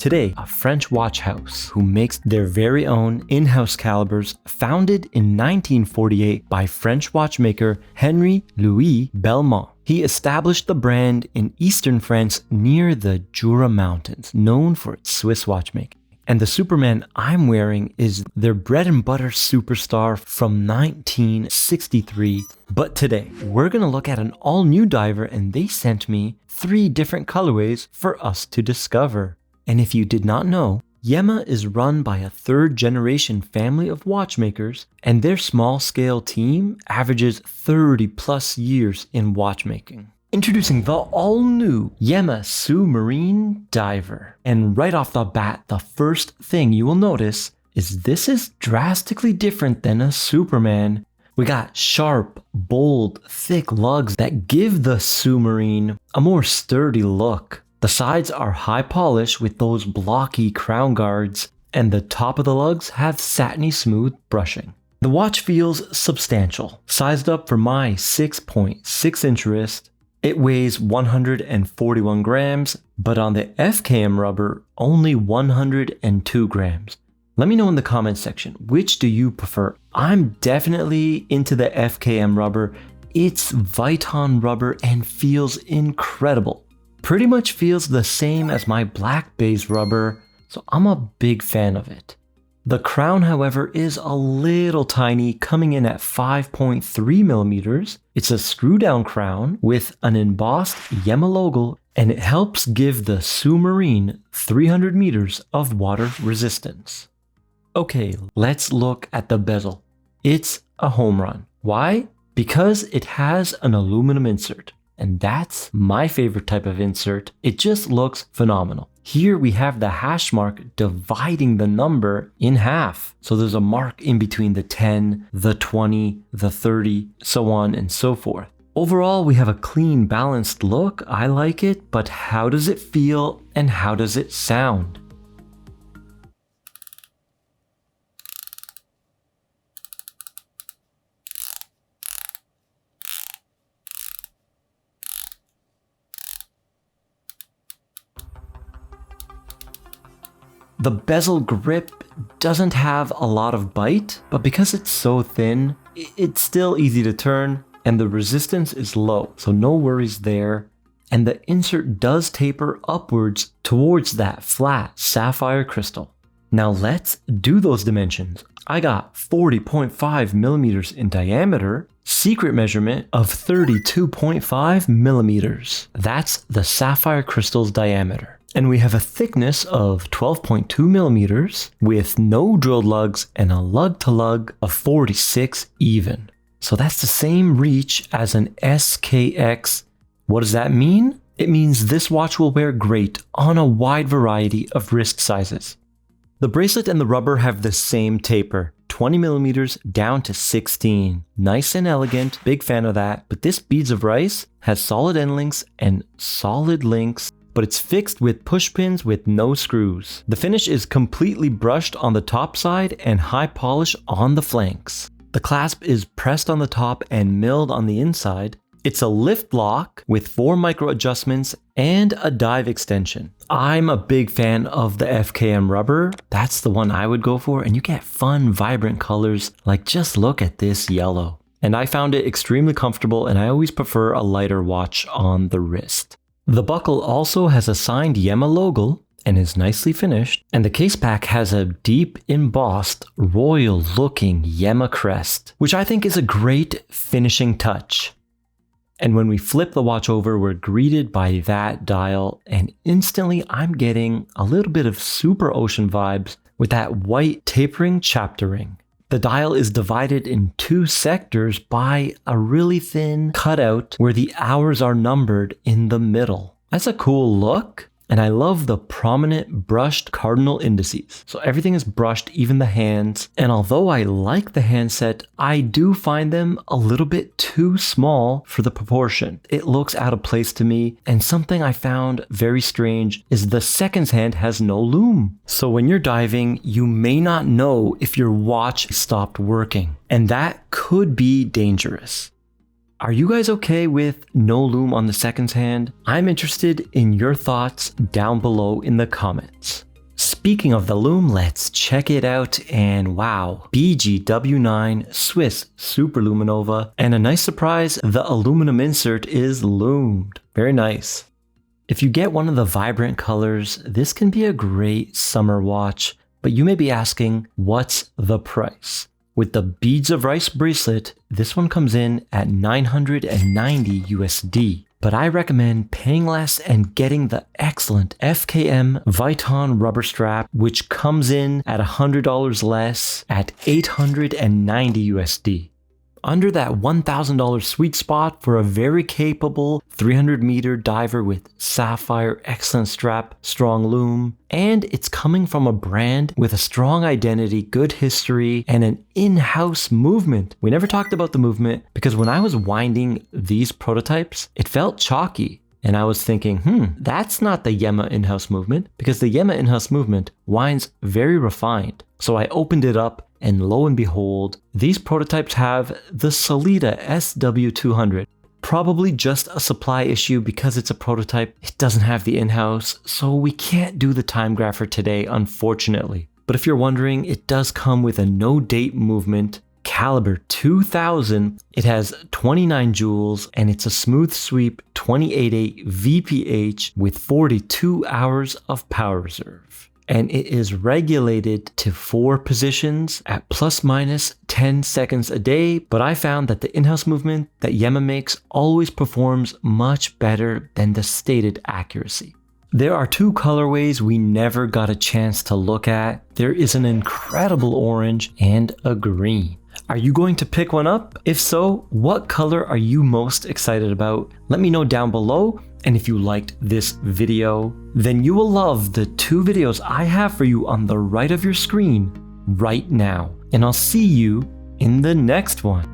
Today, a French watch house who makes their very own in-house calibers, founded in 1948 by French watchmaker Henri Louis Belmont. He established the brand in eastern France near the Jura Mountains, known for its Swiss watchmaking. And the Superman I'm wearing is their bread and butter superstar from 1963. But today, we're gonna look at an all-new diver, and they sent me 3 different colorways for us to discover. And if you did not know, Yema is run by a 3rd-generation family of watchmakers, and their small-scale team averages 30 plus years in watchmaking. Introducing the all-new Yema Submariner diver. And right off the bat, the first thing you will notice is this is drastically different than a Superman. We got sharp, bold, thick lugs that give the Submariner a more sturdy look. The sides are high polish with those blocky crown guards, and the top of the lugs have satiny smooth brushing. The watch feels substantial, sized up for my 6.6 inch wrist. It weighs 141 grams, but on the FKM rubber, only 102 grams. Let me know in the comments section, which do you prefer? I'm definitely into the FKM rubber. It's Viton rubber and feels incredible. Pretty much feels the same as my black base rubber, so I'm a big fan of it. The crown, however, is a little tiny, coming in at 5.3 millimeters. It's a screw down crown with an embossed Yema logo, and it helps give the Submariner 300 meters of water resistance. Okay, let's look at the bezel. It's a home run. Why? Because it has an aluminum insert. And that's my favorite type of insert. It just looks phenomenal. Here we have the hash mark dividing the number in half. So there's a mark in between the 10, the 20, the 30, so on and so forth. Overall, we have a clean, balanced look. I like it, but how does it feel and how does it sound? The bezel grip doesn't have a lot of bite, but because it's so thin, it's still easy to turn, and the resistance is low, so no worries there. And the insert does taper upwards towards that flat sapphire crystal. Now let's do those dimensions. I got 40.5 millimeters in diameter, secret measurement of 32.5 millimeters. That's the sapphire crystal's diameter. And we have a thickness of 12.2 millimeters with no drilled lugs and a lug to lug of 46 even. So that's the same reach as an SKX. What does that mean? It means this watch will wear great on a wide variety of wrist sizes. The bracelet and the rubber have the same taper, 20 millimeters down to 16. Nice and elegant, big fan of that. But this beads of rice has solid end links and solid links, but it's fixed with push pins with no screws. The finish is completely brushed on the top side and high polish on the flanks. The clasp is pressed on the top and milled on the inside. It's a lift lock with 4 micro adjustments and a dive extension. I'm a big fan of the FKM rubber. That's the one I would go for, and you get fun, vibrant colors, like just look at this yellow. And I found it extremely comfortable, and I always prefer a lighter watch on the wrist. The buckle also has a signed Yema logo and is nicely finished, and the case pack has a deep embossed royal looking Yema crest, which I think is a great finishing touch. And when we flip the watch over, we're greeted by that dial, and instantly I'm getting a little bit of Super Ocean vibes with that white tapering chapter ring. The dial is divided in 2 sectors by a really thin cutout where the hours are numbered in the middle. That's a cool look, and I love the prominent brushed cardinal indices. So everything is brushed, even the hands, and although I like the handset, I do find them a little bit too small for the proportion. It looks out of place to me, and something I found very strange is the seconds hand has no loom. So when you're diving, you may not know if your watch stopped working, and that could be dangerous. Are you guys okay with no loom on the seconds hand? I'm interested in your thoughts down below in the comments. Speaking of the loom, let's check it out, and wow, BGW9 Swiss Super Luminova, and a nice surprise, the aluminum insert is loomed. Very nice. If you get one of the vibrant colors, this can be a great summer watch, but you may be asking, what's the price? With the Beads of Rice bracelet, this one comes in at 990 USD. But I recommend paying less and getting the excellent FKM Viton rubber strap, which comes in at $100 less at 890 USD. Under that $1,000 sweet spot for a very capable 300-meter diver with sapphire, excellent strap, strong loom, and it's coming from a brand with a strong identity, good history, and an in-house movement. We never talked about the movement because when I was winding these prototypes, it felt chalky. And I was thinking, that's not the Yema in-house movement, because the Yema in-house movement winds very refined. So I opened it up, and lo and behold, these prototypes have the Solita SW200. Probably just a supply issue because it's a prototype. It doesn't have the in-house, so we can't do the time grapher today, unfortunately. But if you're wondering, it does come with a no-date movement, caliber 2000. It has 29 joules, and it's a smooth sweep 28.8 VPH with 42 hours of power reserve. And it is regulated to 4 positions at plus minus 10 seconds a day, but I found that the in-house movement that Yema makes always performs much better than the stated accuracy. There are 2 colorways we never got a chance to look at. There is an incredible orange and a green. Are you going to pick one up? If so, what color are you most excited about? Let me know down below. And if you liked this video, then you will love the 2 videos I have for you on the right of your screen right now. And I'll see you in the next one.